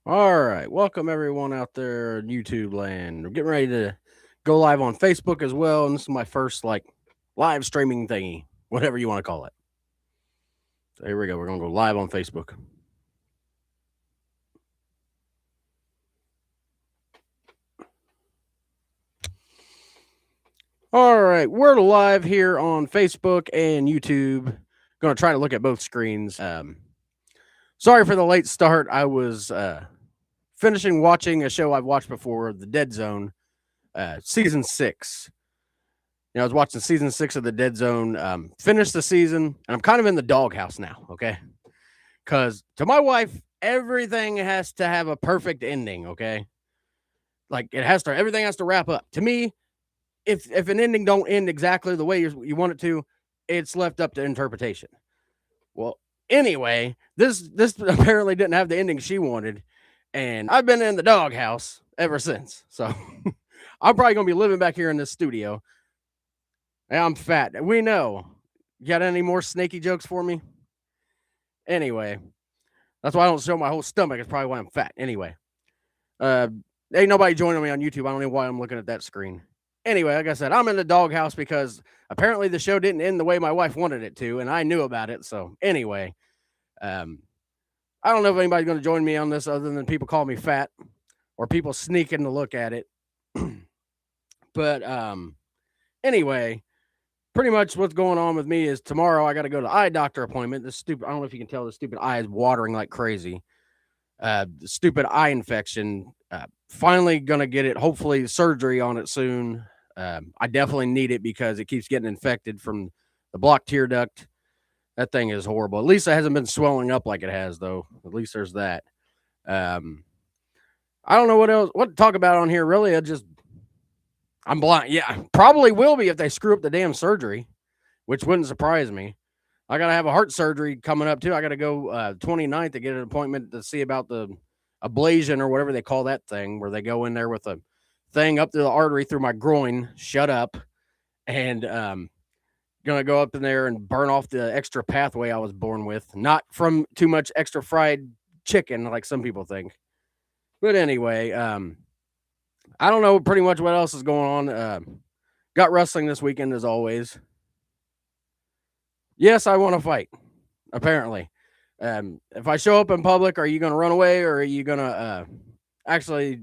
All right, welcome everyone out there in YouTube land. We're getting ready to go live on Facebook as well, and this is my first live streaming thingy, whatever you want to call it. So here we go. We're gonna go live on Facebook. All right, we're live here on Facebook and YouTube. Gonna try to look at both screens. Sorry for the late start. I was finishing watching a show I've watched before, The Dead Zone, season 6. I was watching season 6 of the Dead Zone. Finished the season, and I'm kind of in the doghouse now. Okay, because to my wife, everything has to have a perfect ending. Okay, like everything has to wrap up. To me, if an ending don't end exactly the way you want it to, it's left up to interpretation. Well, anyway, this apparently didn't have the ending she wanted, and I've been in the doghouse ever since. So I'm probably gonna be living back here in this studio. I'm fat. We know. You got any more snaky jokes for me? Anyway, that's why I don't show my whole stomach. It's probably why I'm fat. Anyway, uh, ain't nobody joining me on YouTube. I don't know why I'm looking at that screen. Anyway, like I said, I'm in the doghouse because apparently the show didn't end the way my wife wanted it to, and I knew about it. So anyway, um, I don't know if anybody's going to join me on this other than people call me fat or people sneaking to look at it. But anyway, pretty much what's going on with me is tomorrow I got to go to eye doctor appointment. This stupid, I don't know if you can tell, the stupid eye is watering like crazy. Stupid eye infection. Finally gonna get it. Hopefully surgery on it soon. I definitely need it because it keeps getting infected from the blocked tear duct. That thing is horrible. At least it hasn't been swelling up like it has, though. At least there's that. Um, I don't know what to talk about on here. Really, I'm blind. Yeah, probably will be if they screw up the damn surgery, which wouldn't surprise me. I got to have a heart surgery coming up too. I got to go 29th to get an appointment to see about the ablation or whatever they call that thing, where they go in there with a thing up to the artery through my groin, shut up, and gonna go up in there and burn off the extra pathway I was born with, not from too much extra fried chicken like some people think. But anyway, I don't know pretty much what else is going on. Got wrestling this weekend as always. Yes, I want to fight. Apparently, if I show up in public, are you going to run away or are you going to actually?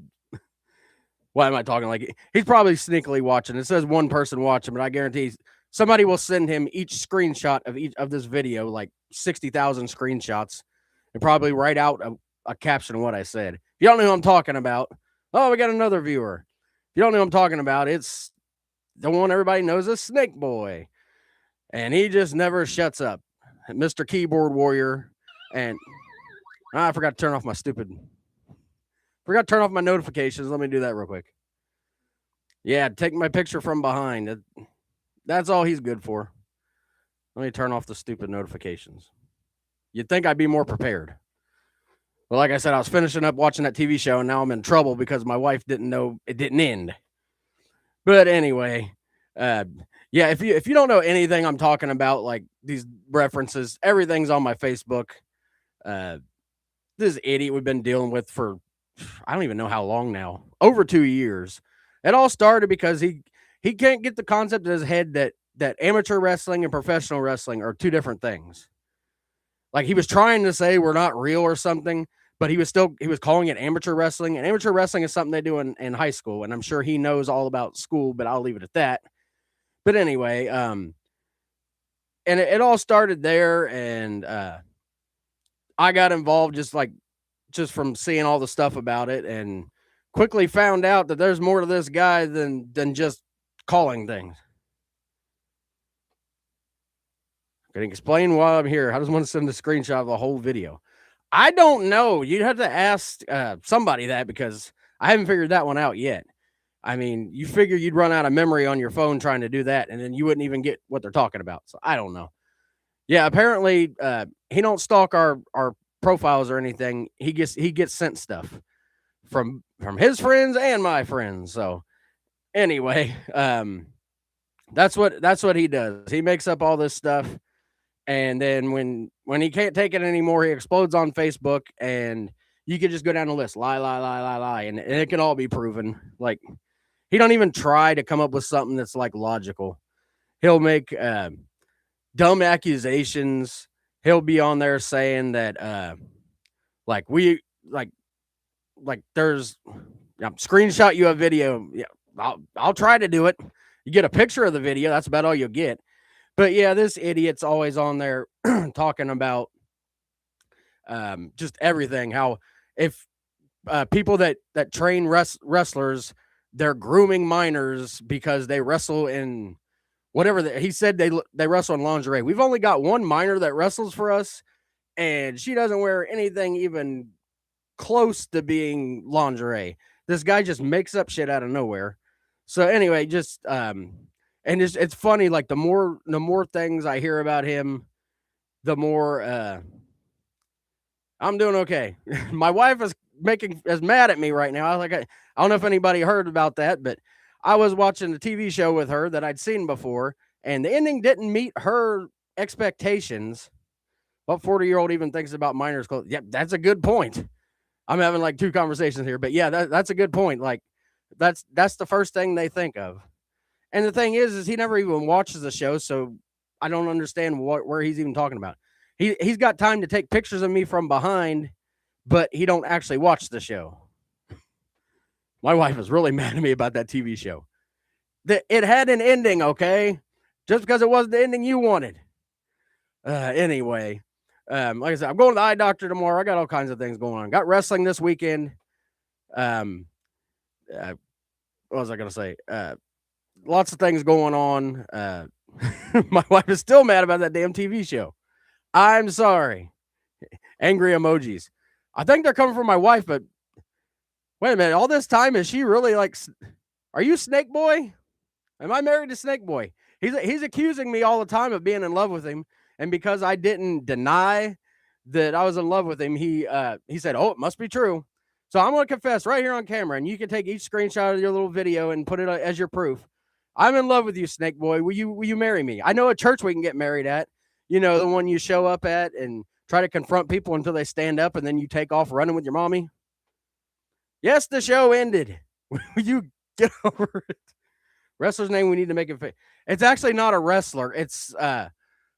Why am I talking like he's probably sneakily watching? It says one person watching, but I guarantee somebody will send him each screenshot of each of this video, like 60,000 screenshots, and probably write out a caption of what I said. If you don't know who I'm talking about, oh, we got another viewer. If you don't know who I'm talking about, it's the one everybody knows as Snake Boy, and he just never shuts up. Mr. Keyboard Warrior, and I forgot to turn off my stupid. Forgot to turn off my notifications. Let me do that real quick. Yeah, take my picture from behind. That's all he's good for. Let me turn off the stupid notifications. You'd think I'd be more prepared. Well, like I said, I was finishing up watching that TV show, and now I'm in trouble because my wife didn't know it didn't end. But anyway, uh, yeah, if you don't know anything I'm talking about, like these references, everything's on my Facebook. Uh, this idiot we've been dealing with for I don't even know how long now, over 2 years. It all started because he can't get the concept in his head that amateur wrestling and professional wrestling are two different things. Like he was trying to say we're not real or something, but he was calling it amateur wrestling. And amateur wrestling is something they do in high school, and I'm sure he knows all about school, but I'll leave it at that. But anyway, and it all started there, and I got involved just from seeing all the stuff about it, and quickly found out that there's more to this guy than just calling things. Can you explain why I'm here? How does one send a screenshot of the whole video? I don't know. You'd have to ask somebody that because I haven't figured that one out yet. I mean, you figure you'd run out of memory on your phone trying to do that, and then you wouldn't even get what they're talking about. So I don't know. Yeah, apparently he don't stalk our profiles or anything. He gets sent stuff from his friends and my friends. So anyway, that's what he does. He makes up all this stuff, and then when he can't take it anymore, he explodes on Facebook, and you could just go down the list, lie, and it can all be proven. Like, he don't even try to come up with something that's like logical. He'll make dumb accusations. He'll be on there saying that like we like there's screenshot you a video. Yeah, I'll try to do it. You get a picture of the video, that's about all you'll get. But yeah, this idiot's always on there talking about just everything. How if people that train wrestlers, they're grooming minors because they wrestle in whatever he said they wrestle in lingerie. We've only got one minor that wrestles for us, and she doesn't wear anything even close to being lingerie. This guy just makes up shit out of nowhere. So anyway, just and it's funny, like the more things I hear about him, the more I'm doing okay. My wife is mad at me right now. I don't know if anybody heard about that, but I was watching a TV show with her that I'd seen before, and the ending didn't meet her expectations. What 40-year-old even thinks about minors' clothes? Yep, that's a good point. I'm having like two conversations here, but yeah, that's a good point. Like, that's the first thing they think of. And the thing is he never even watches the show, so I don't understand where he's even talking about. He's got time to take pictures of me from behind, but he don't actually watch the show. My wife is really mad at me about that TV show. It had an ending, okay? Just because it wasn't the ending you wanted. Anyway, like I said, I'm going to the eye doctor tomorrow. I got all kinds of things going on. Got wrestling this weekend. What was I going to say? Lots of things going on. My wife is still mad about that damn TV show. I'm sorry. Angry emojis. I think they're coming from my wife, but wait a minute. All this time, is she really like, are you Snake Boy? Am I married to Snake Boy? He's accusing me all the time of being in love with him. And because I didn't deny that I was in love with him, he said, oh, it must be true. So I'm going to confess right here on camera, and you can take each screenshot of your little video and put it as your proof. I'm in love with you, Snake Boy. Will you marry me? I know a church we can get married at. You know, the one you show up at and try to confront people until they stand up, and then you take off running with your mommy. Yes, the show ended. Will you get over it? Wrestler's name we need to make it fit. It's actually not a wrestler. It's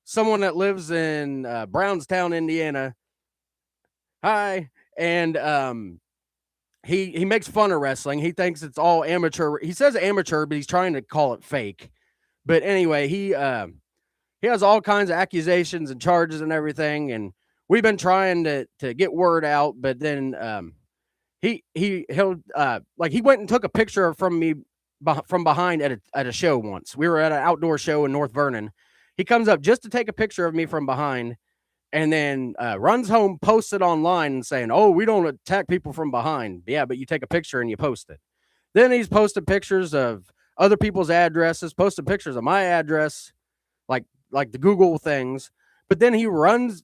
someone that lives in Brownstown, Indiana. Hi. And he makes fun of wrestling. He thinks it's all amateur. He says amateur, but he's trying to call it fake. But anyway, he has all kinds of accusations and charges and everything, and we've been trying to get word out, but then he'll like he went and took a picture from me from behind at a show once. We were at an outdoor show in North Vernon. He comes up just to take a picture of me from behind, and then runs home, posts it online and saying, oh, we don't attack people from behind. Yeah, but you take a picture and you post it. Then he's posted pictures of other people's addresses, posted pictures of my address, like the Google things. But then he runs.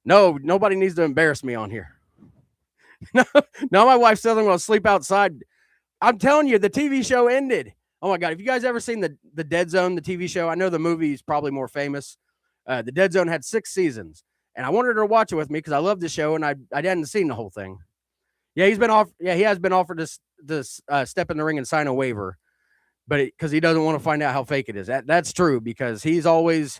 No, nobody needs to embarrass me on here. No, my wife says I'm going to sleep outside. I'm telling you, the TV show ended. Oh my God. Have you guys ever seen the Dead Zone, the TV show? I know the movie is probably more famous. The Dead Zone had 6 seasons, and I wanted her to watch it with me because I love the show, and I hadn't seen the whole thing. Yeah, he has been offered this step in the ring and sign a waiver, but because he doesn't want to find out how fake it is. That's true, because he's always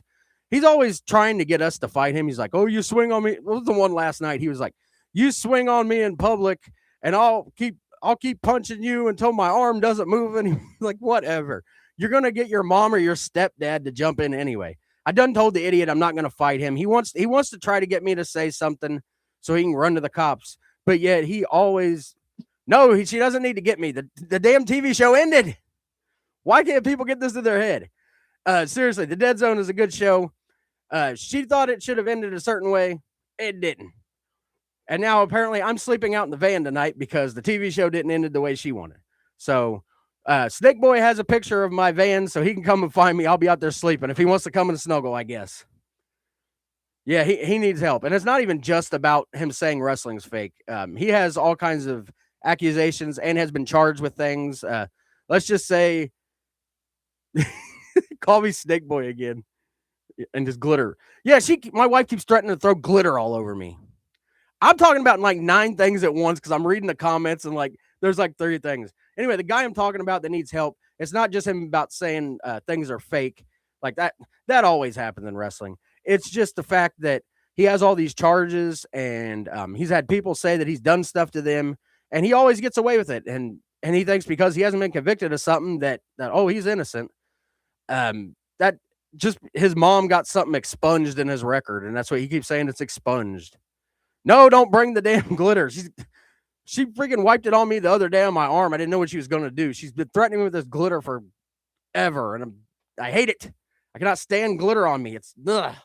trying to get us to fight him. He's like, oh, you swing on me. What was the one last night? He was like, you swing on me in public, and I'll keep punching you until my arm doesn't move. And he's like, whatever. You're gonna get your mom or your stepdad to jump in anyway. I done told the idiot I'm not gonna fight him. He wants to try to get me to say something so he can run to the cops. But yet he always she doesn't need to get me. The damn TV show ended. Why can't people get this to their head? Seriously, the Dead Zone is a good show. She thought it should have ended a certain way. It didn't. And now apparently I'm sleeping out in the van tonight because the TV show didn't end the way she wanted. So Snake Boy has a picture of my van so he can come and find me. I'll be out there sleeping if he wants to come and snuggle, I guess. Yeah, he needs help. And it's not even just about him saying wrestling's fake. He has all kinds of accusations and has been charged with things. Let's just say, call me Snake Boy again. And just glitter. Yeah, my wife keeps threatening to throw glitter all over me. I'm talking about like 9 things at once because I'm reading the comments and like there's like 30 things. Anyway, the guy I'm talking about that needs help, it's not just him about saying things are fake. Like that always happens in wrestling. It's just the fact that he has all these charges and he's had people say that he's done stuff to them and he always gets away with it. And he thinks because he hasn't been convicted of something that oh, he's innocent. That just his mom got something expunged in his record, and that's what he keeps saying, it's expunged. No, don't bring the damn glitter. She freaking wiped it on me the other day on my arm. I didn't know what she was going to do. She's been threatening me with this glitter forever, and I hate it. I cannot stand glitter on me. It's ugh.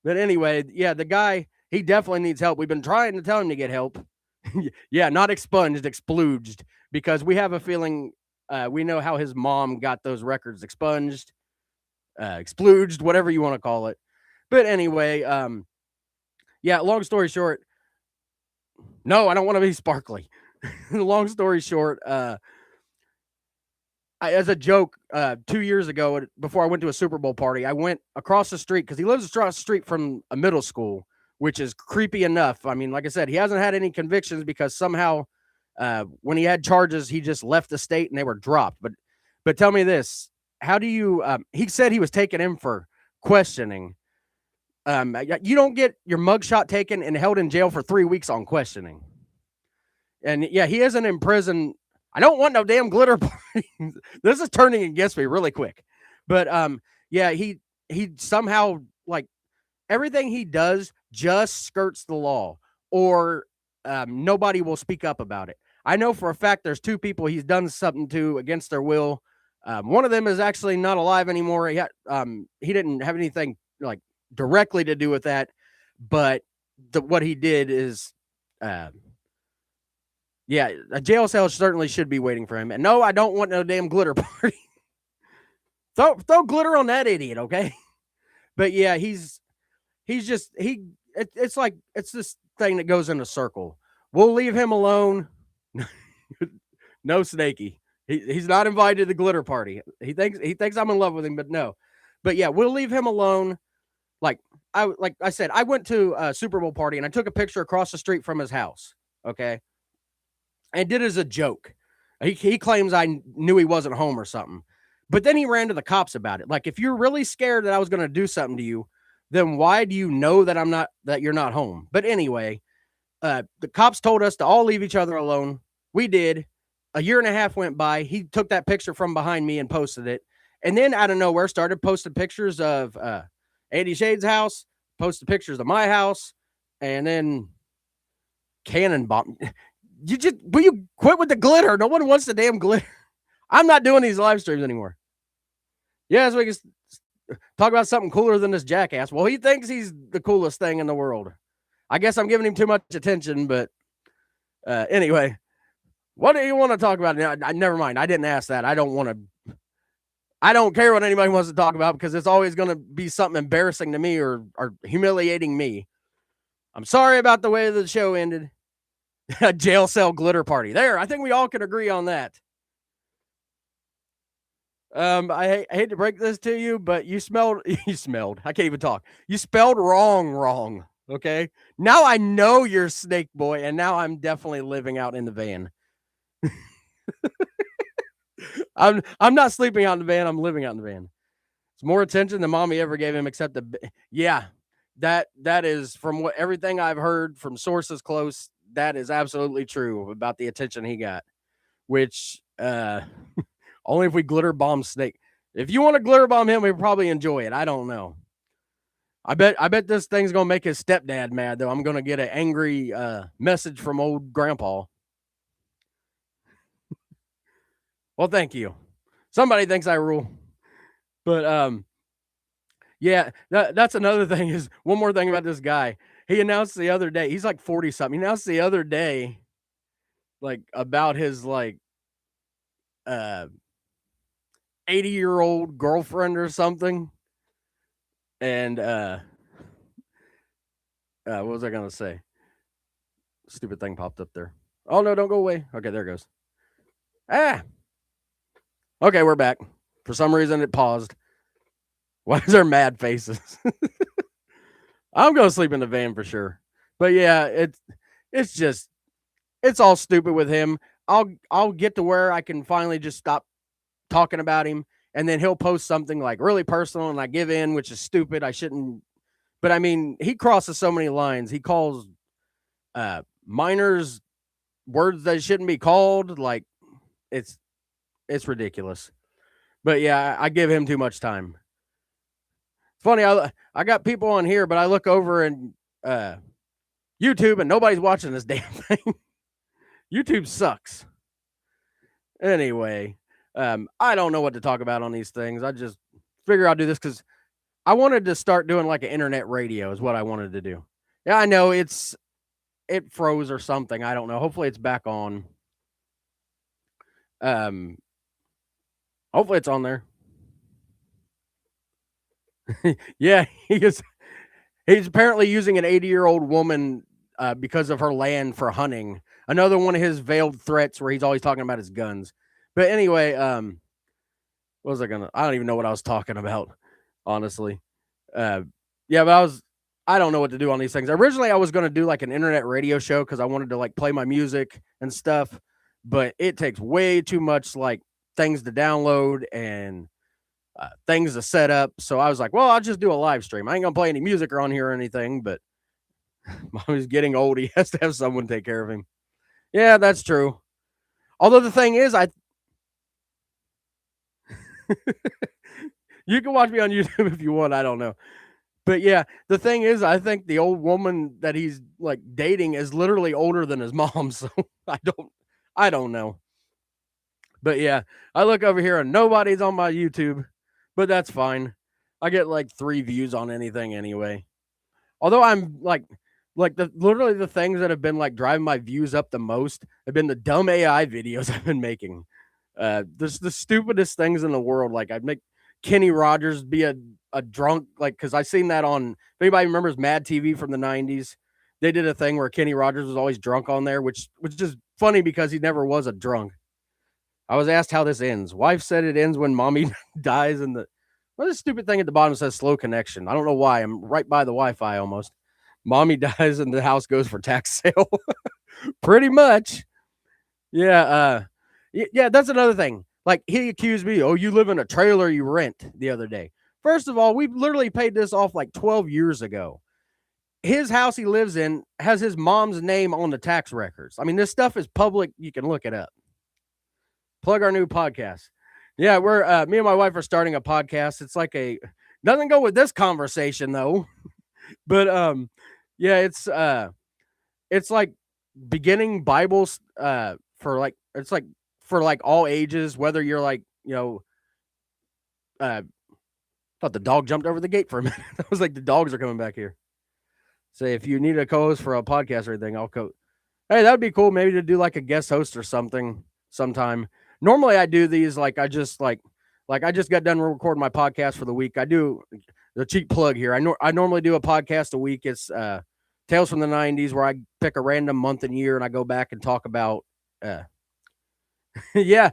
But anyway, yeah, the guy, he definitely needs help. We've been trying to tell him to get help. Yeah, not expunged, explooged, because we have a feeling we know how his mom got those records expunged, explooged, whatever you want to call it. But anyway, yeah, long story short, no, I don't want to be sparkly. Long story short, as a joke, 2 years ago, before I went to a Super Bowl party, I went across the street because he lives across the street from a middle school, which is creepy enough. I mean, like I said, he hasn't had any convictions because somehow when he had charges, he just left the state and they were dropped. But tell me this, how do you, he said he was taken in for questioning. You don't get your mugshot taken and held in jail for 3 weeks on questioning. And yeah, he isn't in prison. I don't want no damn glitter party. This is turning against me really quick. But yeah, he somehow, like, everything he does just skirts the law, or nobody will speak up about it. I know for a fact there's 2 people he's done something to against their will. One of them is actually not alive anymore. He didn't have anything like directly to do with that, but what he did is yeah, a jail cell certainly should be waiting for him. And no, I don't want no damn glitter party. throw glitter on that idiot, okay? But yeah, it's like it's this thing that goes in a circle. We'll leave him alone. No, Snakey. He's not invited to the glitter party. He thinks I'm in love with him, but no. But yeah, we'll leave him alone. Like I said, I went to a Super Bowl party and I took a picture across the street from his house. Okay. And did it as a joke. He claims I knew he wasn't home or something. But then he ran to the cops about it. Like, if you're really scared that I was going to do something to you, then why do you know that you're not home? But anyway, the cops told us to all leave each other alone. We did. A year and a half went by. He took that picture from behind me and posted it. And then out of nowhere started posting pictures of Andy Shade's house, posted pictures of my house, and then cannonball. Will you quit with the glitter? No one wants the damn glitter. I'm not doing these live streams anymore. Yeah, so we can talk about something cooler than this jackass. Well, he thinks he's the coolest thing in the world. I guess I'm giving him too much attention, but anyway, what do you want to talk about? Never mind. I didn't ask that. I don't care what anybody wants to talk about because it's always going to be something embarrassing to me or humiliating me. I'm sorry about the way the show ended. A jail cell glitter party. There, I think we all can agree on that. I hate to break this to you, but you smelled. I can't even talk. You spelled wrong. Okay. Now I know you're Snake Boy, and now I'm definitely living out in the van. I'm not sleeping out in the van. I'm living out in the van. It's more attention than mommy ever gave him, except yeah, that is from everything I've heard from sources close. That is absolutely true about the attention he got, which only if we glitter bomb Snake. If you want to glitter bomb him, we'll probably enjoy it. I don't know. I bet this thing's going to make his stepdad mad, though. I'm going to get an angry message from old grandpa. Well, thank you. Somebody thinks I rule. But yeah, that's another thing is one more thing about this guy. He announced the other day, he's like 40 something. He announced the other day, like, about his like 80-year-old girlfriend or something. And what was I gonna say? Stupid thing popped up there. Oh no, don't go away. Okay, there it goes. Okay, we're back. For some reason it paused. Why is there mad faces? I'm gonna sleep in the van for sure. But yeah, it's just it's all stupid with him. I'll get to where I can finally just stop talking about him, and then he'll post something like really personal, and I give in, which is stupid. I shouldn't, but I mean, he crosses so many lines. He calls minors words that shouldn't be called. Like it's it's ridiculous. But yeah, I give him too much time. It's funny. I got people on here, but I look over and YouTube, and nobody's watching this damn thing. YouTube sucks. Anyway, I don't know what to talk about on these things. I just figure I'll do this because I wanted to start doing like an internet radio is what I wanted to do. Yeah, I know it froze or something. I don't know. Hopefully it's back on. Um, hopefully it's on there. Yeah, he's apparently using an 80-year-old woman because of her land for hunting. Another one of his veiled threats where he's always talking about his guns. But anyway, what was I gonna? I don't even know what I was talking about, honestly. Uh, yeah, but I don't know what to do on these things. Originally, I was gonna do like an internet radio show because I wanted to like play my music and stuff, but it takes way too much like things to download and things to set up. So I was like, well, I'll just do a live stream. I ain't gonna play any music on here or anything, but Mommy's getting old. He has to have someone take care of him. Yeah, that's true. Although the thing is, you can watch me on YouTube if you want. I don't know. But yeah, the thing is, I think the old woman that he's like dating is literally older than his mom. So I don't know. But yeah, I look over here and nobody's on my YouTube, but that's fine. I get like 3 views on anything anyway. Although I'm like the literally the things that have been like driving my views up the most have been the dumb AI videos I've been making. This the stupidest things in the world. Like I'd make Kenny Rogers be a drunk, like because I seen that on if anybody remembers Mad TV from the 90s. They did a thing where Kenny Rogers was always drunk on there, which is just funny because he never was a drunk. I was asked how this ends. Wife said it ends when mommy dies and the what this stupid thing at the bottom says slow connection. I don't know why. I'm right by the Wi-Fi almost. Mommy dies and the house goes for tax sale. Pretty much. Yeah, yeah, that's another thing. Like he accused me, "Oh, you live in a trailer you rent," the other day. First of all, we literally paid this off like 12 years ago. His house he lives in has his mom's name on the tax records. I mean, this stuff is public. You can look it up. Plug our new podcast. Yeah, we're me and my wife are starting a podcast. It's like a doesn't go with this conversation though. But yeah, it's like beginning Bibles for like it's like for like all ages, whether you're like, thought the dog jumped over the gate for a minute. I was like the dogs are coming back here. Say if you need a co-host for a podcast or anything, I'll Hey, that would be cool. Maybe to do like a guest host or something sometime. Normally I do these like I just got done recording my podcast for the week. I do the cheap plug here. I normally do a podcast a week. It's Tales from the 90s where I pick a random month and year and I go back and talk about yeah,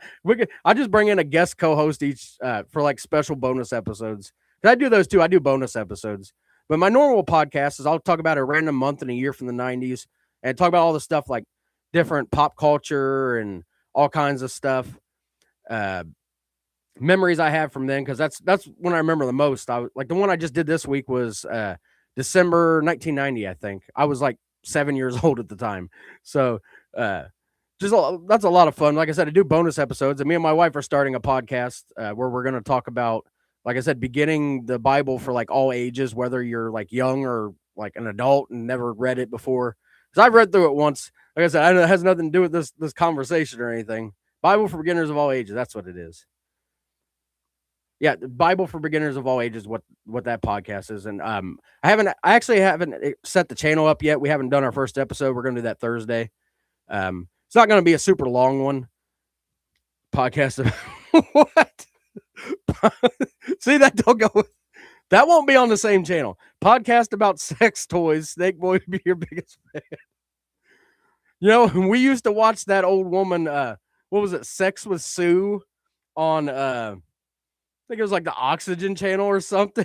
I just bring in a guest co-host each for like special bonus episodes. I do those too. I do bonus episodes. But my normal podcast is I'll talk about a random month and a year from the 90s and talk about all the stuff like different pop culture and all kinds of stuff. Memories I have from then because that's when I remember the most. I like the one I just did this week was December 1990. I think I was like 7 years old at the time. So that's a lot of fun. Like I said, I do bonus episodes, and me and my wife are starting a podcast where we're going to talk about, like I said, beginning the Bible for like all ages, whether you're like young or like an adult and never read it before. Because I've read through it once. Like I said, it has nothing to do with this conversation or anything. Bible for beginners of all ages. That's what it is. Yeah, the Bible for beginners of all ages. What that podcast is, and I actually haven't set the channel up yet. We haven't done our first episode. We're going to do that Thursday. It's not going to be a super long one. Podcast. What? See that don't go. That won't be on the same channel. Podcast about sex toys. Snake Boy to be your biggest fan. We used to watch that old woman. What was it? Sex with Sue on. I think it was like the Oxygen channel or something.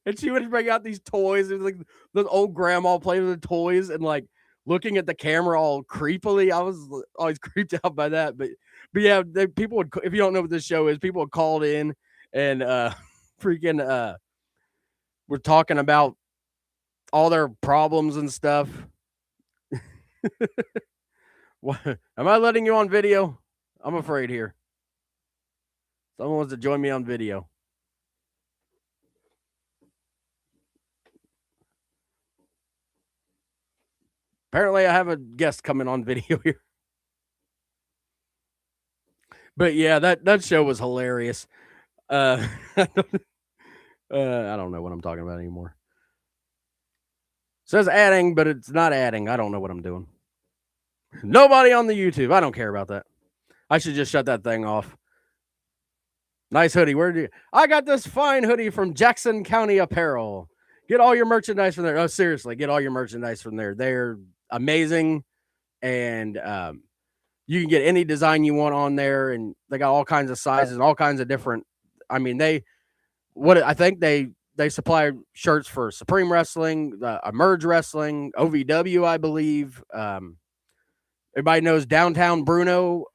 And she would bring out these toys. It was like the old grandma playing with the toys and like looking at the camera all creepily. I was always creeped out by that. But yeah, people would, if you don't know what this show is, people would call in and freaking were talking about all their problems and stuff. What, am I letting you on video? I'm afraid here. Someone wants to join me on video. Apparently, I have a guest coming on video here. But yeah, that show was hilarious. I don't know what I'm talking about anymore. It says adding, but it's not adding. I don't know what I'm doing. Nobody on the YouTube. I don't care about that. I should just shut that thing off. Nice hoodie. Where do you? I got this fine hoodie from Jackson County Apparel. Get all your merchandise from there. Oh, seriously, get all your merchandise from there. They're amazing, and you can get any design you want on there, and they got all kinds of sizes and all kinds of different. I mean, I think they supply shirts for Supreme Wrestling, Emerge Wrestling, OVW, I believe. Everybody knows Downtown Bruno,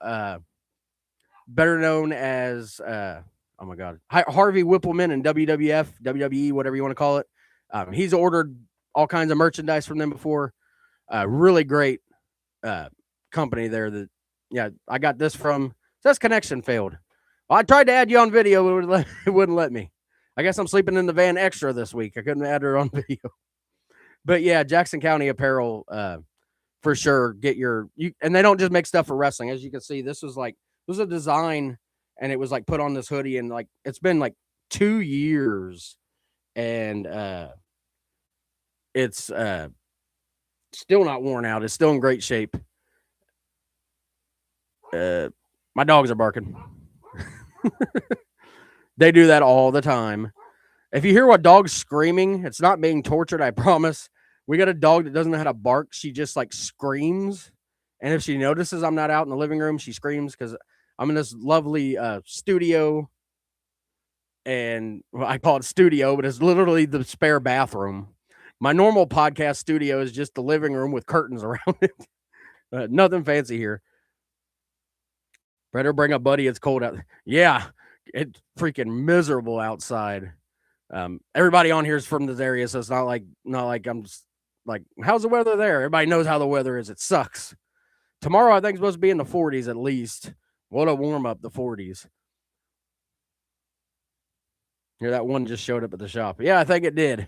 better known as oh my god, Harvey Whippleman and WWF, WWE, whatever you want to call it. He's ordered all kinds of merchandise from them before. Really great company there. That I got this from. Says connection failed. Well, I tried to add you on video, it wouldn't let me. I guess I'm sleeping in the van extra this week. I couldn't add her on video. But yeah, Jackson County Apparel, for sure. And they don't just make stuff for wrestling. As you can see, this was a design, and it was like put on this hoodie, and like it's been like 2 years, and it's still not worn out. It's still in great shape. My dogs are barking. They do that all the time. If you hear a dog screaming, it's not being tortured, I promise. We got a dog that doesn't know how to bark. She just like screams. And if she notices I'm not out in the living room, she screams because I'm in this lovely studio. And I call it studio, but it's literally the spare bathroom. My normal podcast studio is just the living room with curtains around it. Nothing fancy here. Better bring a buddy. It's cold out. Yeah, it's freaking miserable outside. Everybody on here is from this area, so it's not like I'm just like, how's the weather there? Everybody knows how the weather is. It sucks. Tomorrow, I think, is supposed to be in the 40s at least. What a warm up, the 40s. Here, that one just showed up at the shop. Yeah, I think it did.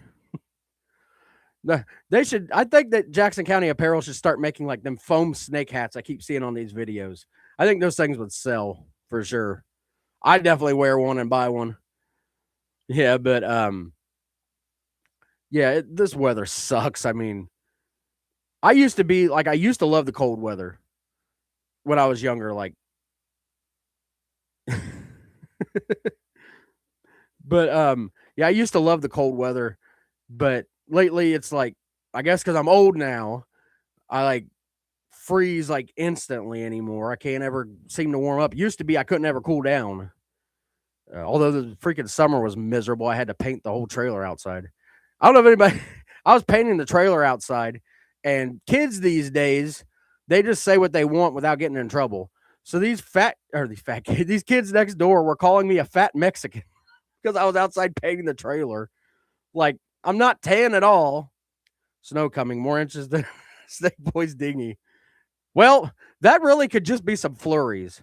They should. I think that Jackson County Apparel should start making like them foam snake hats I keep seeing on these videos. I think those things would sell for sure. I'd definitely wear one and buy one. Yeah, but this weather sucks. I mean, I used to love the cold weather when I was younger. Like, but I used to love the cold weather, but lately it's like, I guess because I'm old now, I like freeze like instantly anymore. I can't ever seem to warm up. Used to be I couldn't ever cool down. Although the freaking summer was miserable, I had to paint the whole trailer outside. I don't know if anybody. I was painting the trailer outside, and kids these days, they just say what they want without getting in trouble. So these kids next door were calling me a fat Mexican because I was outside painting the trailer. Like, I'm not tan at all. Snow coming, more inches than Snake Boy's dinghy. Well, that really could just be some flurries.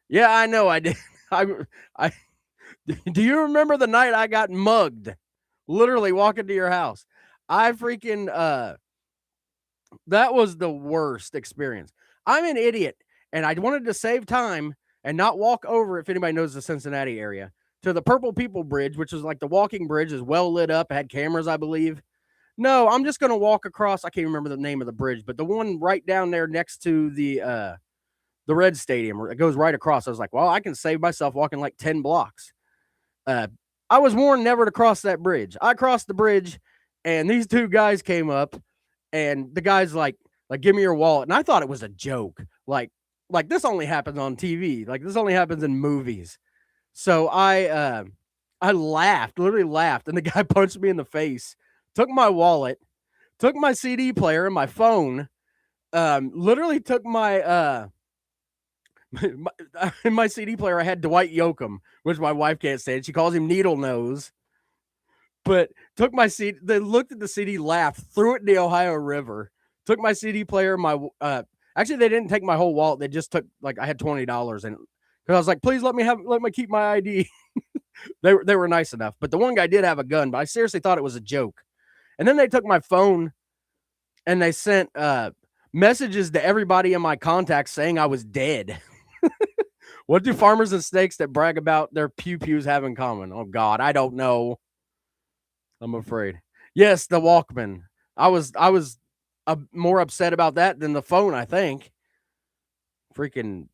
Yeah, I know I did. I do you remember the night I got mugged? Literally walking to your house. I freaking that was the worst experience. I'm an idiot, and I wanted to save time and not walk over, if anybody knows the Cincinnati area, to the Purple People Bridge, which is like the walking bridge, is well lit up, had cameras, I believe. No, I'm just gonna walk across. I can't remember the name of the bridge, but the one right down there next to the Red Stadium, it goes right across. I was like, well, I can save myself walking like 10 blocks. I was warned never to cross that bridge. I crossed the bridge, and these two guys came up, and the guy's like, give me your wallet. And I thought it was a joke. Like this only happens on TV. Like, this only happens in movies. So I I laughed, literally laughed, and the guy punched me in the face, took my wallet, took my CD player and my phone, literally took my in my CD player. I had Dwight Yoakam, which my wife can't stand. She calls him Needle Nose. But took my CD. They looked at the CD, laughed, threw it in the Ohio River. Took my CD player. Actually, they didn't take my whole wallet. They just took like I had $20 in it because I was like, please let me keep my ID. They were nice enough. But the one guy did have a gun. But I seriously thought it was a joke. And then they took my phone and they sent messages to everybody in my contacts saying I was dead. What do farmers and snakes that brag about their pew-pews have in common? Oh, God, I don't know. I'm afraid. Yes, the Walkman. I was more upset about that than the phone, I think. Freaking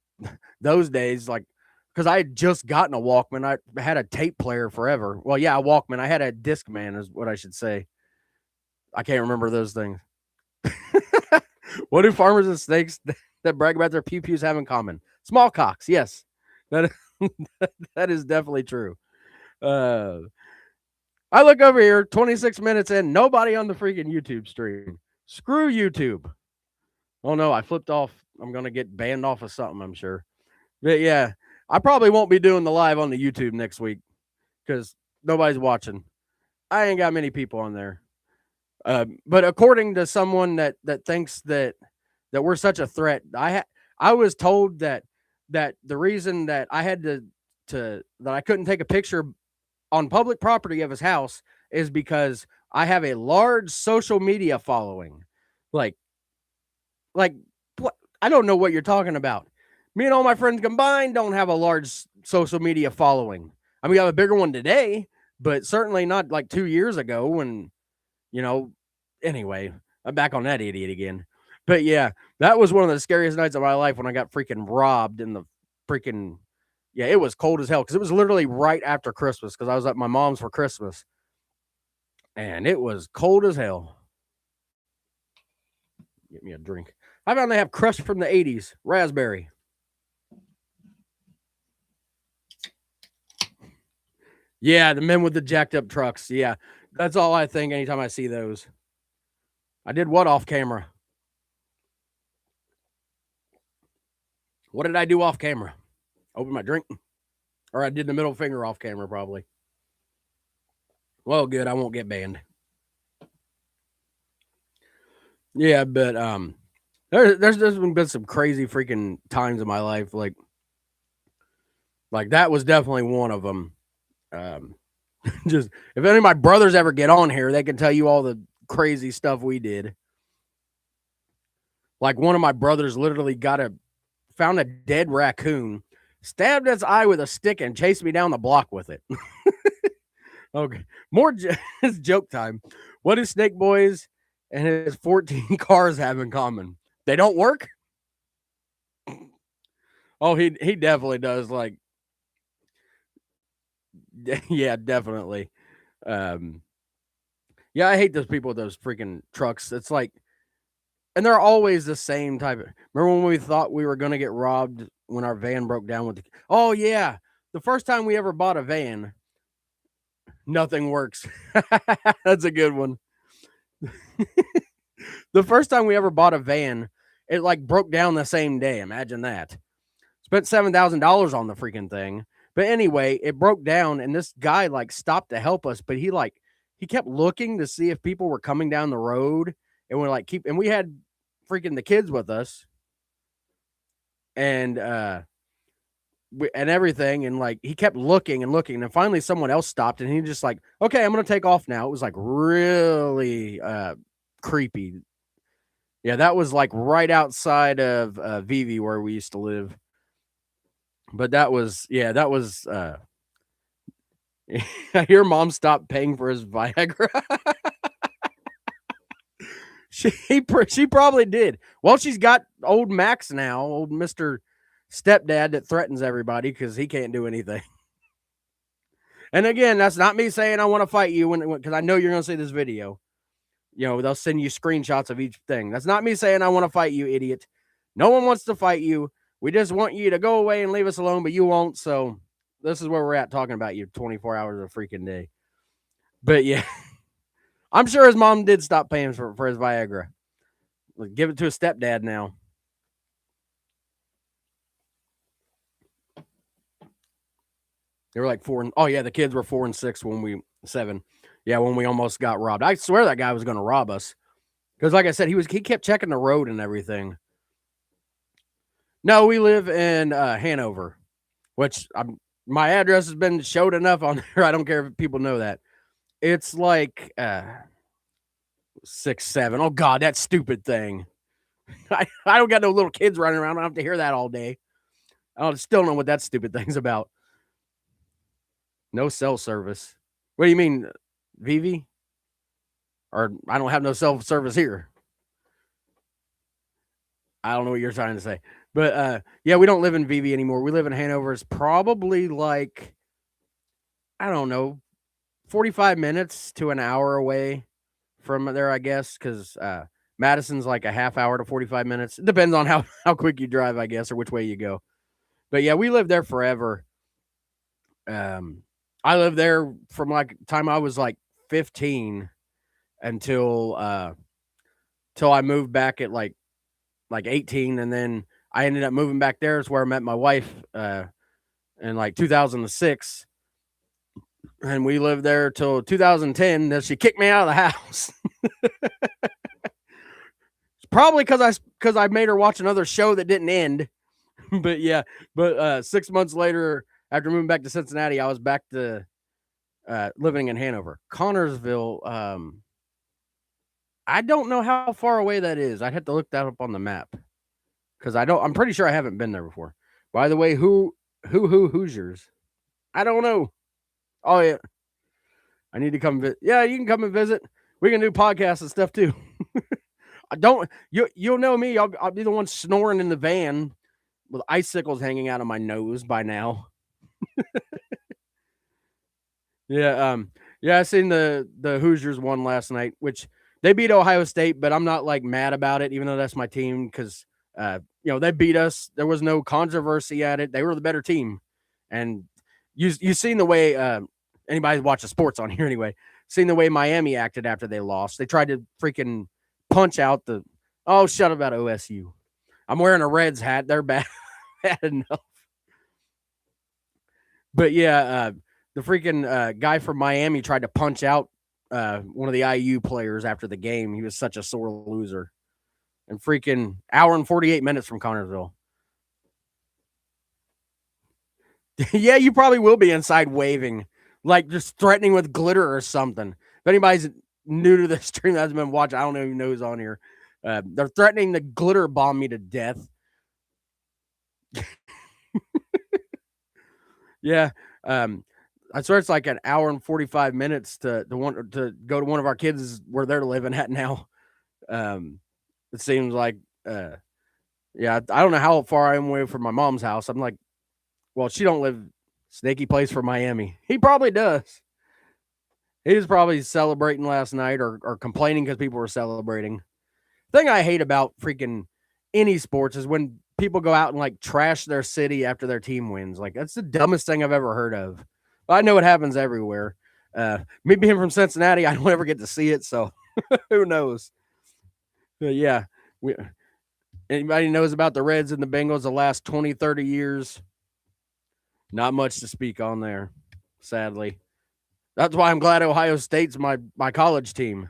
those days, like, because I had just gotten a Walkman. I had a tape player forever. Well, yeah, a Walkman. I had a Discman is what I should say. I can't remember those things. What do farmers and snakes that brag about their pew-pews have in common? Small cocks, yes. That is definitely true. I look over here, 26 minutes in, nobody on the freaking YouTube stream. Screw YouTube. Oh no, I flipped off. I'm going to get banned off of something, I'm sure. But yeah, I probably won't be doing the live on the YouTube next week because nobody's watching. I ain't got many people on there. But according to someone that thinks that we're such a threat, I was told that the reason that I had that I couldn't take a picture on public property of his house is because I have a large social media following. Like what? I don't know what you're talking about. Me and all my friends combined don't have a large social media following. I mean, we have a bigger one today, but certainly not like 2 years ago when, anyway, I'm back on that idiot again. But yeah, that was one of the scariest nights of my life when I got freaking robbed in the freaking, yeah, it was cold as hell because it was literally right after Christmas because I was at my mom's for Christmas. And it was cold as hell. Get me a drink. How about they have Crush from the 80s? Raspberry. Yeah, the men with the jacked up trucks. Yeah, that's all I think anytime I see those. I did what off camera? What did I do off camera? Open my drink? Or I did the middle finger off camera probably. Well, good. I won't get banned. Yeah, but there's been some crazy freaking times in my life. Like that was definitely one of them. Just if any of my brothers ever get on here, they can tell you all the crazy stuff we did. Like one of my brothers literally found a dead raccoon, stabbed its eye with a stick, and chased me down the block with it. Okay, more it's joke time. What do Snake Boys and his 14 cars have in common? They don't work. Oh, he definitely does. Like, yeah, definitely. Yeah, I hate those people with those freaking trucks. It's like, and they're always the same type of. Remember when we thought we were going to get robbed when our van broke down with the. Oh yeah, the first time we ever bought a van, nothing works. That's a good one. The first time we ever bought a van, it like broke down the same day. Imagine that. Spent $7,000 on the freaking thing. But anyway, it broke down and this guy like stopped to help us, but he kept looking to see if people were coming down the road and we're like and we had freaking the kids with us and and everything, and like he kept looking and looking, and finally someone else stopped and he just like, okay, I'm gonna take off now. It was like really creepy. Yeah, that was like right outside of Vivi where we used to live. But that was I hear mom stopped paying for his Viagra. She probably did. Well, she's got old Max now, old Mr. Stepdad that threatens everybody because he can't do anything. And again, that's not me saying I want to fight you because I know you're going to see this video. They'll send you screenshots of each thing. That's not me saying I want to fight you, idiot. No one wants to fight you. We just want you to go away and leave us alone, but you won't. So this is where we're at talking about you 24 hours a freaking day. But yeah, I'm sure his mom did stop paying for his Viagra. Like, give it to his stepdad now. They were like 4 and oh yeah, the kids were 4 and 6 when we 7. Yeah, when we almost got robbed. I swear that guy was going to rob us. Because like I said, he kept checking the road and everything. No, we live in Hanover, which my address has been showed enough on there. I don't care if people know that. It's like 6, 7. Oh God, that stupid thing. I don't got no little kids running around. I don't have to hear that all day. I still don't know what that stupid thing's about. No cell service. What do you mean, Vivi? Or I don't have no cell service here. I don't know what you're trying to say. But yeah, we don't live in Vivi anymore. We live in Hanover. It's probably like, I don't know, 45 minutes to an hour away from there, I guess, because Madison's like a half hour to 45 minutes. It depends on how quick you drive, I guess, or which way you go. But yeah, we lived there forever. I lived there from like time I was like 15 until till I moved back at like 18, and then I ended up moving back there. Is where I met my wife in like 2006, and we lived there till 2010. Then she kicked me out of the house. Probably because I made her watch another show that didn't end. But yeah, 6 months later, after moving back to Cincinnati, I was back to living in Hanover. Connorsville, I don't know how far away that is. I'd have to look that up on the map because I'm pretty sure I haven't been there before. By the way, who Hoosiers? I don't know. Oh yeah, I need to come visit. Yeah, you can come and visit. We can do podcasts and stuff too. I don't. You'll know me. I'll be the one snoring in the van with icicles hanging out of my nose by now. Yeah, I seen the Hoosiers won last night, which they beat Ohio State, but I'm not like mad about it, even though that's my team, because they beat us. There was no controversy at it. They were the better team, and you seen the way anybody watches sports on here anyway. Seen the way Miami acted after they lost. They tried to freaking punch out the. Oh, shut up about OSU. I'm wearing a Reds hat. They're bad enough. But yeah, the freaking guy from Miami tried to punch out one of the IU players after the game. He was such a sore loser. And freaking hour and 48 minutes from Connorsville. Yeah, you probably will be inside waving, like just threatening with glitter or something. If anybody's new to the stream that hasn't been watching, I don't even know who's on here. They're threatening to glitter bomb me to death. Yeah. I swear it's like an hour and 45 minutes to go to one of our kids where they're living at now. It seems like, yeah, I don't know how far I am away from my mom's house. I'm like, well, she don't live Snaky place for Miami. He probably does. He was probably celebrating last night or complaining because people were celebrating. Thing I hate about freaking any sports is when people go out and like trash their city after their team wins. Like that's the dumbest thing I've ever heard of. But I know it happens everywhere. Me being from Cincinnati, I don't ever get to see it, so who knows? But yeah, anybody knows about the Reds and the Bengals the last 20, 30 years? Not much to speak on there, sadly. That's why I'm glad Ohio State's my college team.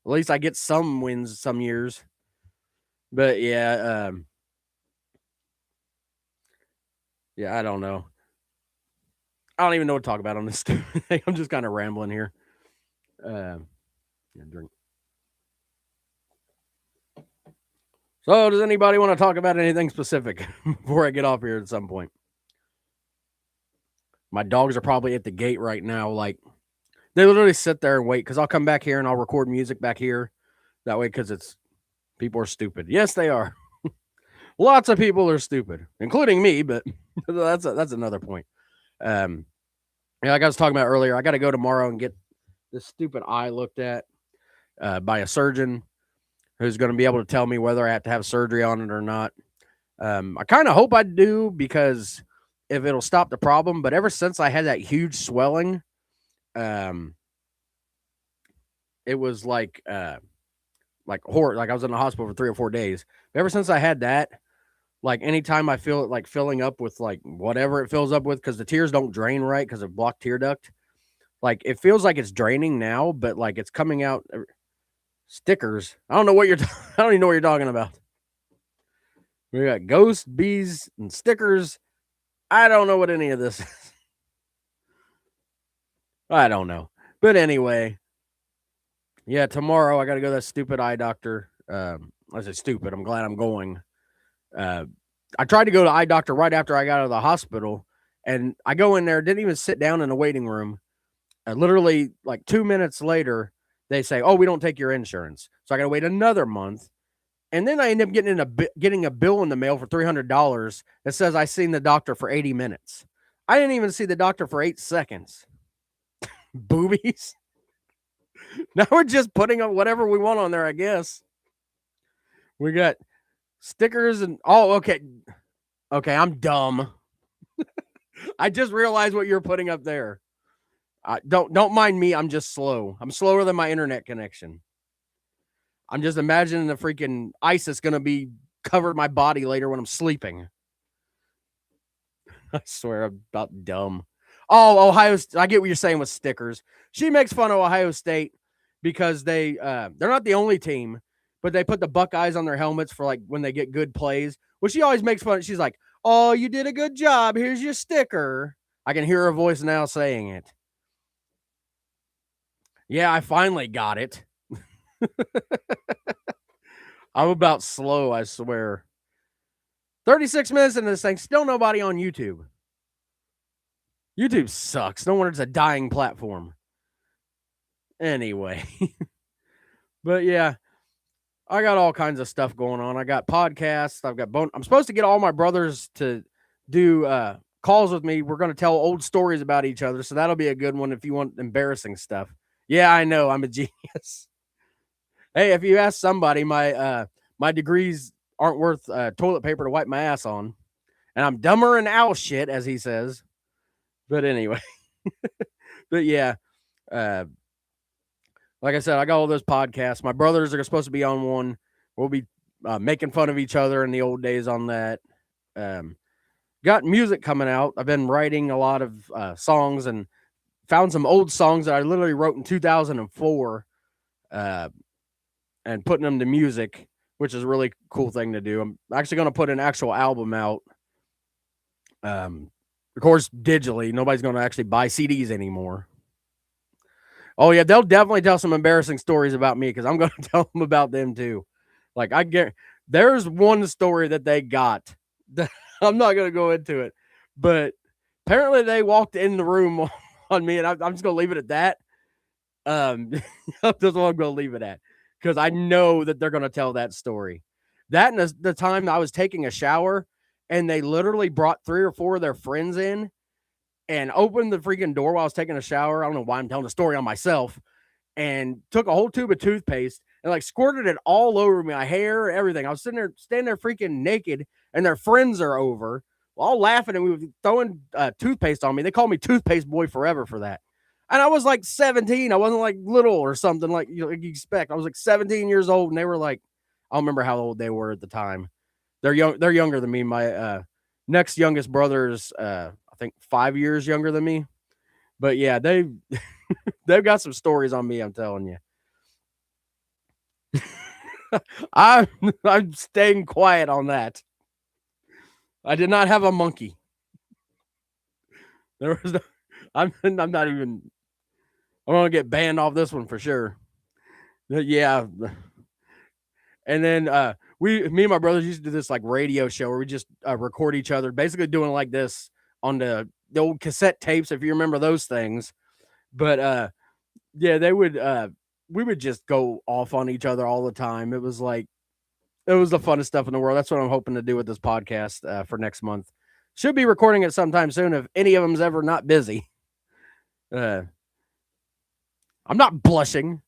At least I get some wins some years. But yeah, yeah, I don't know. I don't even know what to talk about on this thing. I'm just kind of rambling here. Yeah, drink. So, does anybody want to talk about anything specific before I get off here at some point? My dogs are probably at the gate right now. Like, they literally sit there and wait because I'll come back here and I'll record music back here. That way, because people are stupid. Yes, they are. Lots of people are stupid, including me, but that's another point. Yeah, like I was talking about earlier, I got to go tomorrow and get this stupid eye looked at by a surgeon who's going to be able to tell me whether I have to have surgery on it or not. I kind of hope I do because if it'll stop the problem. But ever since I had that huge swelling, um, it was like horror. Like I was in the hospital for 3 or 4 days. But ever since I had that, like anytime I feel it like filling up with like whatever it fills up with, because the tears don't drain right because of blocked tear duct. Like it feels like it's draining now, but like it's coming out. Stickers. I don't know what you're. I don't even know what you're talking about. We got ghosts, bees, and stickers. I don't know what any of this is. I don't know. But anyway, yeah, tomorrow I got to go to that stupid eye doctor. I said stupid. I'm glad I'm going. Uh, I tried to go to eye doctor right after I got out of the hospital, and I go in there, didn't even sit down in the waiting room. Literally, like 2 minutes later, they say, "Oh, we don't take your insurance." So I got to wait another month. And then I end up getting a bill in the mail for $300 that says I seen the doctor for 80 minutes. I didn't even see the doctor for 8 seconds. Boobies. Now we're just putting up whatever we want on there, I guess. We got stickers and okay. Okay, I'm dumb. I just realized what you're putting up there. Don't mind me. I'm just slow. I'm slower than my internet connection. I'm just imagining the freaking ice that's gonna be covered my body later when I'm sleeping. I swear I'm about dumb. Oh, Ohio! I get what you're saying with stickers. She makes fun of Ohio State because they're not the only team, but they put the Buckeyes on their helmets for like when they get good plays. Well, she always makes fun. She's like, "Oh, you did a good job. Here's your sticker." I can hear her voice now saying it. Yeah, I finally got it. I'm about slow, I swear. 36 minutes into this thing, still nobody on YouTube. YouTube sucks. No wonder it's a dying platform. Anyway. But yeah, I got all kinds of stuff going on. I got podcasts. I'm supposed to get all my brothers to do calls with me. We're going to tell old stories about each other. So that'll be a good one if you want embarrassing stuff. Yeah, I know. I'm a genius. Hey, if you ask somebody, my degrees aren't worth toilet paper to wipe my ass on. And I'm dumber than owl shit, as he says. But anyway. But yeah. Like I said, I got all those podcasts. My brothers are supposed to be on one. We'll be making fun of each other in the old days on that. Got music coming out. I've been writing a lot of songs and found some old songs that I literally wrote in 2004 and putting them to music, which is a really cool thing to do. I'm actually going to put an actual album out. Of course, digitally. Nobody's going to actually buy CDs anymore. Oh yeah, they'll definitely tell some embarrassing stories about me because I'm going to tell them about them too. Like there's one story that they got. I'm not going to go into it, but apparently they walked in the room on me, and I'm just going to leave it at that. That's what I'm going to leave it at because I know that they're going to tell that story. That and the time I was taking a shower, and they literally brought 3 or 4 of their friends in and opened the freaking door while I was taking a shower. I don't know why I'm telling the story on myself. And took a whole tube of toothpaste and like squirted it all over my hair, everything. I was standing there freaking naked, and their friends are over, all laughing, and we were throwing toothpaste on me. They called me Toothpaste Boy forever for that. And I was like 17. I wasn't like little or something like you expect. I was like 17 years old, and they were like, I don't remember how old they were at the time. They're young. They're younger than me. My next youngest brother's I think 5 years younger than me. But yeah, they've got some stories on me, I'm telling you. I'm staying quiet on that. I did not have a monkey. There was no, I'm not even I'm gonna get banned off this one for sure. Yeah. And then me and my brothers used to do this like radio show where we just record each other, basically doing like this on the old cassette tapes, if you remember those things. But yeah, we would just go off on each other all the time. It was the funnest stuff in the world. That's what I'm hoping to do with this podcast for next month. Should be recording it sometime soon if any of them's ever not busy. I'm not blushing.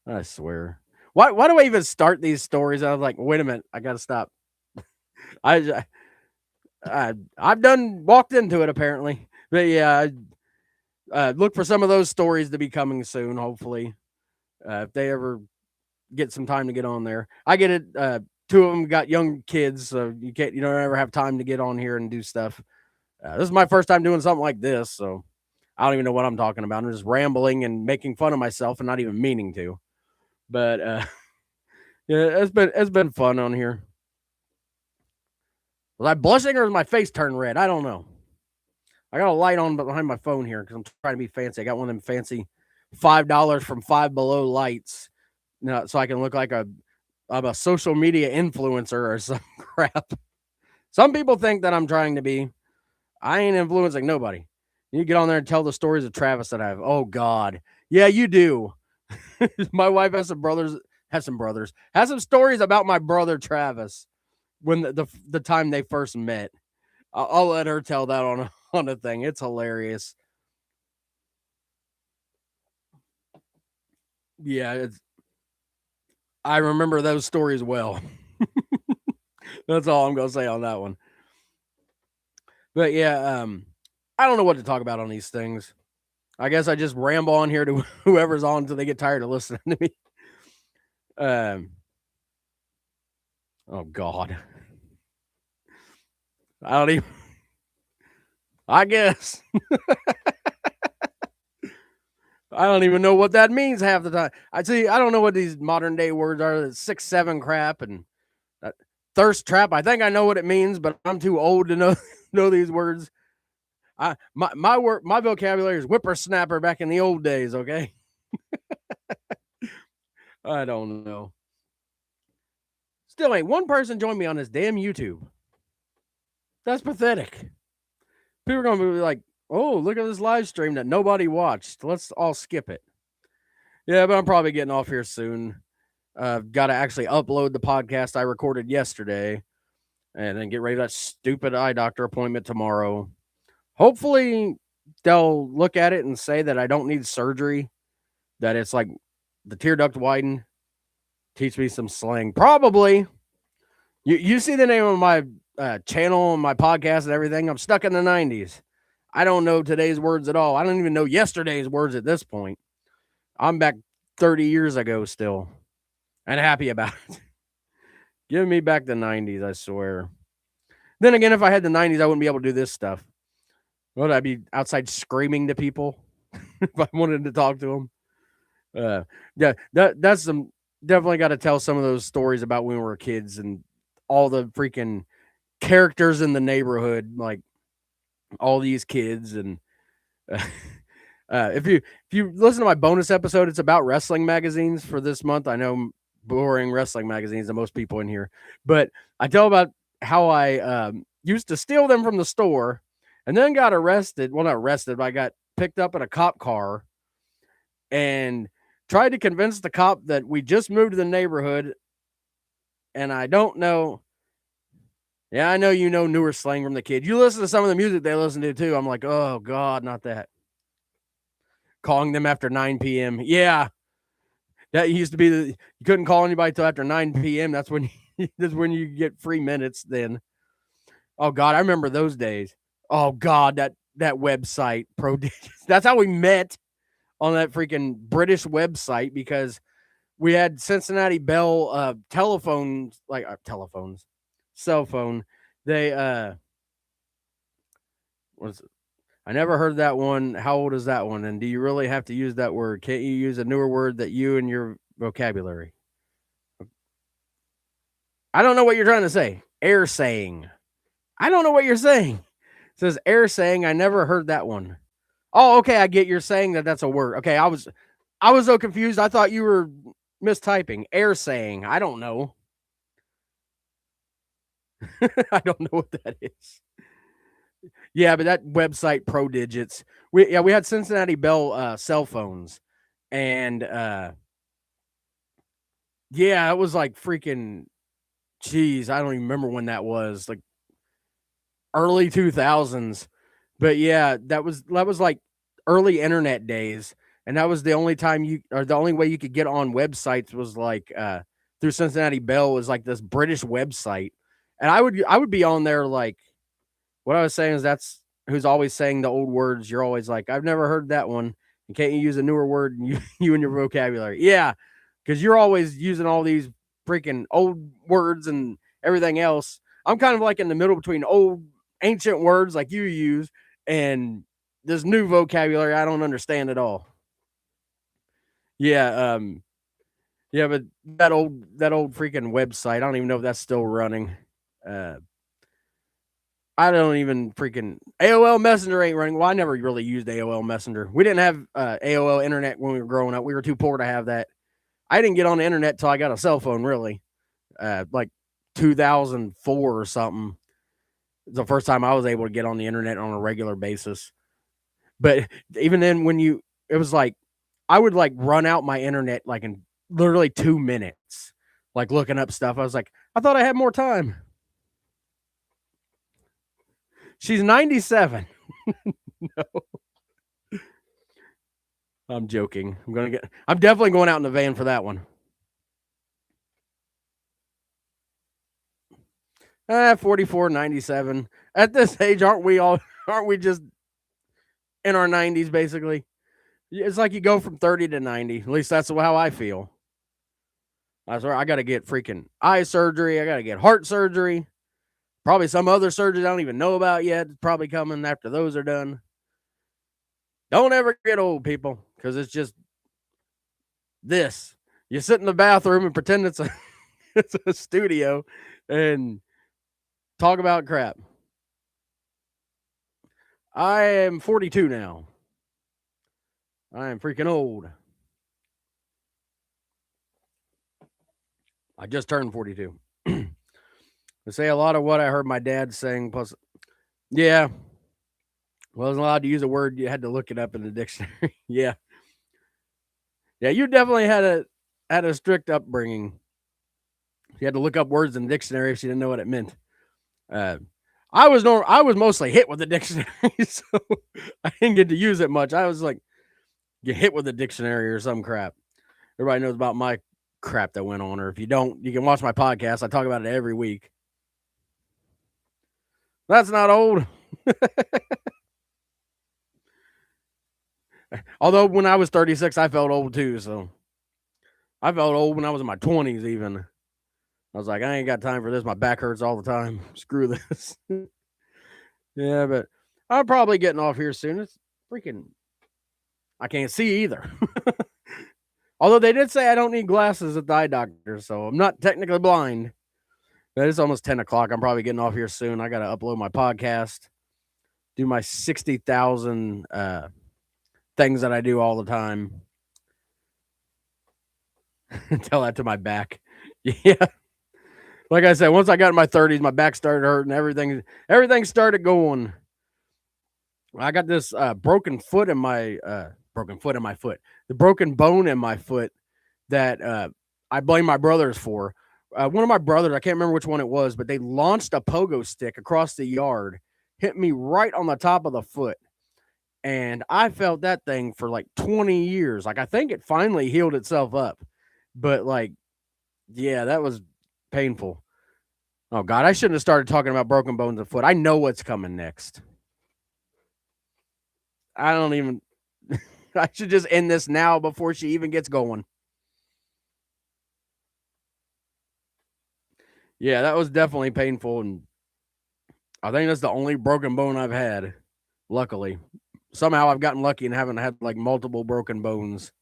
I swear. Why do I even start these stories? I was like, wait a minute, I gotta stop. I I've done walked into it apparently, but yeah, look for some of those stories to be coming soon. Hopefully, if they ever get some time to get on there, I get it. Two of them got young kids, so you don't ever have time to get on here and do stuff. This is my first time doing something like this, so I don't even know what I'm talking about. I'm just rambling and making fun of myself and not even meaning to. But yeah, it's been fun on here. Was I blushing or was my face turned red? I don't know. I got a light on behind my phone here because I'm trying to be fancy. I got one of them fancy $5 from Five Below lights, so I can look like I'm a social media influencer or some crap. Some people think that I'm trying to be. I ain't influencing nobody. You get on there and tell the stories of Travis that I have. Oh God, yeah, you do. My wife has some brothers. Has some stories about my brother Travis when the time they first met. I'll let her tell that on a thing. It's hilarious. Yeah, I remember those stories well. That's all I'm gonna say on that one. But yeah, I don't know what to talk about on these things. I guess I just ramble on here to whoever's on until they get tired of listening to me. Um, oh God, I don't even. I guess I don't even know what that means half the time. I see. I don't know what these modern day words are. 6-7 crap and thirst trap. I think I know what it means, but I'm too old to know know these words. My vocabulary is whippersnapper back in the old days. Okay, I don't know. Still ain't one person joined me on this damn YouTube. That's pathetic. People are gonna be like, "Oh, look at this live stream that nobody watched. Let's all skip it." Yeah, but I'm probably getting off here soon. Got to actually upload the podcast I recorded yesterday, and then get ready for that stupid eye doctor appointment tomorrow. Hopefully, they'll look at it and say that I don't need surgery. That it's like the tear duct widened. Teach me some slang. Probably. You see the name of my channel and my podcast and everything. I'm stuck in the 90s. I don't know today's words at all. I don't even know yesterday's words at this point. I'm back 30 years ago still and happy about it. Give me back the 90s, I swear. Then again, if I had the 90s, I wouldn't be able to do this stuff. Would I be outside screaming to people if I wanted to talk to them? Yeah, that's some definitely got to tell some of those stories about when we were kids and all the freaking characters in the neighborhood, like all these kids. And if you listen to my bonus episode, it's about wrestling magazines for this month. I know boring wrestling magazines to most people in here, but I tell about how I used to steal them from the store and then got arrested. Well, not arrested, but I got picked up in a cop car and tried to convince the cop that we just moved to the neighborhood. And I don't know. Yeah, I know you know newer slang from the kid. You listen to some of the music they listen to too. I'm like, oh God, not that. Calling them after 9 p.m. Yeah, that used to be you couldn't call anybody till after 9 p.m. That's when you get free minutes. Then, oh God, I remember those days. Oh God, that website Pro Digits. That's how we met on that freaking British website because we had Cincinnati Bell telephones, like telephones, cell phone. They was I never heard that one. How old is that one? And do you really have to use that word? Can't you use a newer word that you and your vocabulary? I don't know what you're trying to say. Air saying. I don't know what you're saying. It says air saying. I never heard that one. Oh, okay. I get you're saying that's a word. Okay, I was so confused. I thought you were mistyping. Air saying. I don't know. I don't know what that is. Yeah, but that website Pro Digits. We had Cincinnati Bell cell phones, and yeah, it was like freaking. Geez, I don't even remember when that was. Like early 2000s. But yeah, that was like early internet days, and that was the only time the only way you could get on websites was like through Cincinnati Bell was like this British website, and I would be on there like what I was saying is that's who's always saying the old words. You're always like, I've never heard that one. And can't you use a newer word in you and your vocabulary? Yeah, because you're always using all these freaking old words and everything else. I'm kind of like in the middle between old ancient words like you use and this new vocabulary I don't understand at all. Yeah, yeah, but that old freaking website, I don't even know if that's still running. Uh, I don't even freaking AOL Messenger ain't running. Well, I never really used AOL Messenger. We didn't have AOL internet when we were growing up. We were too poor to have that. I didn't get on the internet till I got a cell phone, really. Like 2004 or something. The first time I was able to get on the internet on a regular basis. But even then, it was like, I would like run out my internet like in literally 2 minutes, like looking up stuff. I was like, I thought I had more time. She's 97. No, I'm joking. I'm definitely going out in the van for that one. 44, 97. At this age, aren't we just in our 90s basically? It's like you go from 30 to 90. At least that's how I feel. I swear I got to get freaking eye surgery. I got to get heart surgery. Probably some other surgeries I don't even know about yet. It's probably coming after those are done. Don't ever get old, people, because it's just this. You sit in the bathroom and pretend it's a it's a studio and talk about crap. I am 42 now. I am freaking old. I just turned 42. I say a lot of what I heard my dad saying. Plus, yeah, wasn't allowed to use a word. You had to look it up in the dictionary. Yeah, yeah, you definitely had a strict upbringing. You had to look up words in the dictionary if you didn't know what it meant. Uh, I was mostly hit with the dictionary, so I didn't get to use it much. I was like get hit with a dictionary or some crap. Everybody knows about my crap that went on, or if you don't, you can watch my podcast. I talk about it every week. That's not old. Although when I was 36, I felt old too. So I felt old when I was in my 20s, even. I was like, I ain't got time for this. My back hurts all the time. Screw this. Yeah, but I'm probably getting off here soon. It's freaking, I can't see either. Although they did say I don't need glasses at the eye doctor, so I'm not technically blind. But it's almost 10 o'clock. I'm probably getting off here soon. I got to upload my podcast, do my 60,000 things that I do all the time. Tell that to my back. Yeah. Like I said, once I got in my 30s, my back started hurting. Everything started going. I got this broken foot in my foot. The broken bone in my foot that I blame my brothers for. One of my brothers, I can't remember which one it was, but they launched a pogo stick across the yard, hit me right on the top of the foot. And I felt that thing for like 20 years. Like I think it finally healed itself up. But like, yeah, that was painful. Oh God, I shouldn't have started talking about broken bones of foot. I know what's coming next. I don't even I should just end this now before she even gets going. Yeah, that was definitely painful, and I think that's the only broken bone I've had. Luckily, somehow I've gotten lucky and haven't had like multiple broken bones.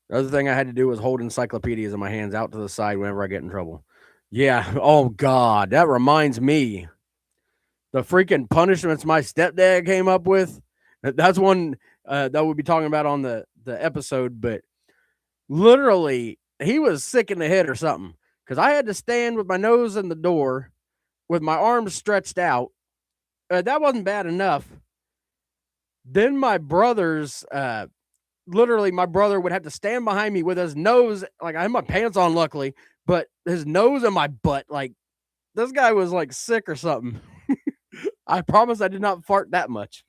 The other thing I had to do was hold encyclopedias in my hands out to the side whenever I get in trouble. Yeah. Oh God, that reminds me. The freaking punishments my stepdad came up with. That's one that we'll be talking about on the episode. But literally, he was sick in the head or something because I had to stand with my nose in the door with my arms stretched out. That wasn't bad enough. Then my brothers, literally, my brother would have to stand behind me with his nose, like I had my pants on, luckily, but his nose in my butt. Like this guy was like sick or something. I promise I did not fart that much,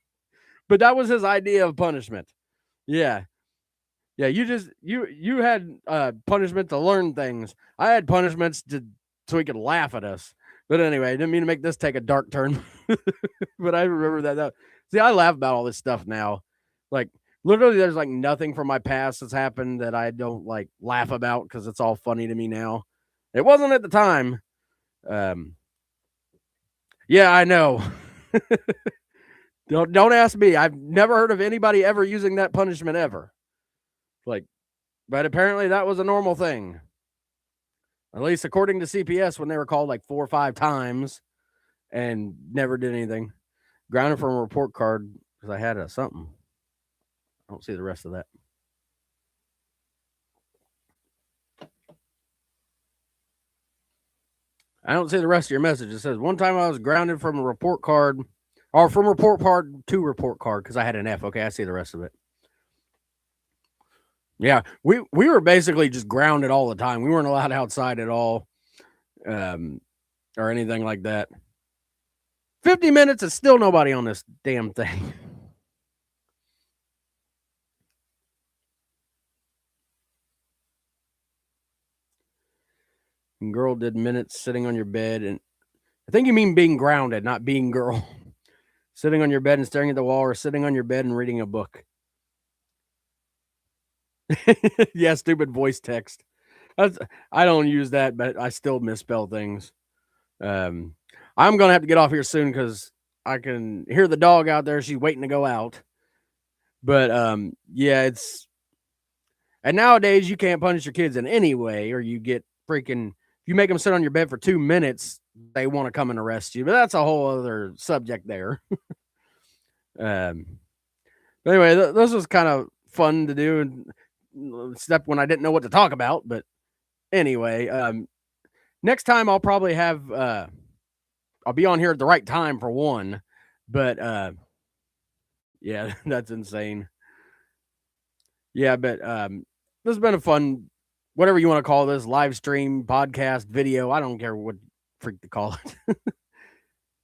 but that was his idea of punishment. Yeah. Yeah, you had punishment to learn things. I had punishments to so he could laugh at us. But anyway, I didn't mean to make this take a dark turn. But I remember that. See, I laugh about all this stuff now. Like, literally, there's like nothing from my past that's happened that I don't like laugh about because it's all funny to me now. It wasn't at the time. Um, yeah, I know. Don't ask me. I've never heard of anybody ever using that punishment ever. Like, but apparently that was a normal thing. At least according to CPS, when they were called like 4 or 5 times and never did anything. Grounded from a report card because I had a something. I don't see the rest of that. I don't see the rest of your message. It says one time I was grounded from a report card, or from report card to report card because I had an F. Okay, I see the rest of it. Yeah, we were basically just grounded all the time. We weren't allowed outside at all, or anything like that. 50 minutes is still nobody on this damn thing. And girl did minutes sitting on your bed, and I think you mean being grounded, not being girl. Sitting on your bed and staring at the wall, or sitting on your bed and reading a book. Yeah, stupid voice text. I don't use that, but I still misspell things. I'm gonna have to get off here soon because I can hear the dog out there. She's waiting to go out. But yeah, it's and nowadays you can't punish your kids in any way, or you get freaking. If you make them sit on your bed for 2 minutes, they want to come and arrest you. But that's a whole other subject there. um. Anyway, this was kind of fun to do, and except when I didn't know what to talk about. But anyway, next time I'll probably have I'll be on here at the right time for one. But yeah, that's insane. Yeah, but this has been a fun, whatever you want to call this, live stream, podcast, video. I don't care what freak to call it.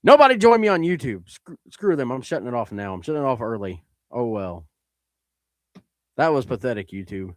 Nobody join me on YouTube. Screw them. I'm shutting it off now. I'm shutting it off early. Oh well. That was pathetic, YouTube.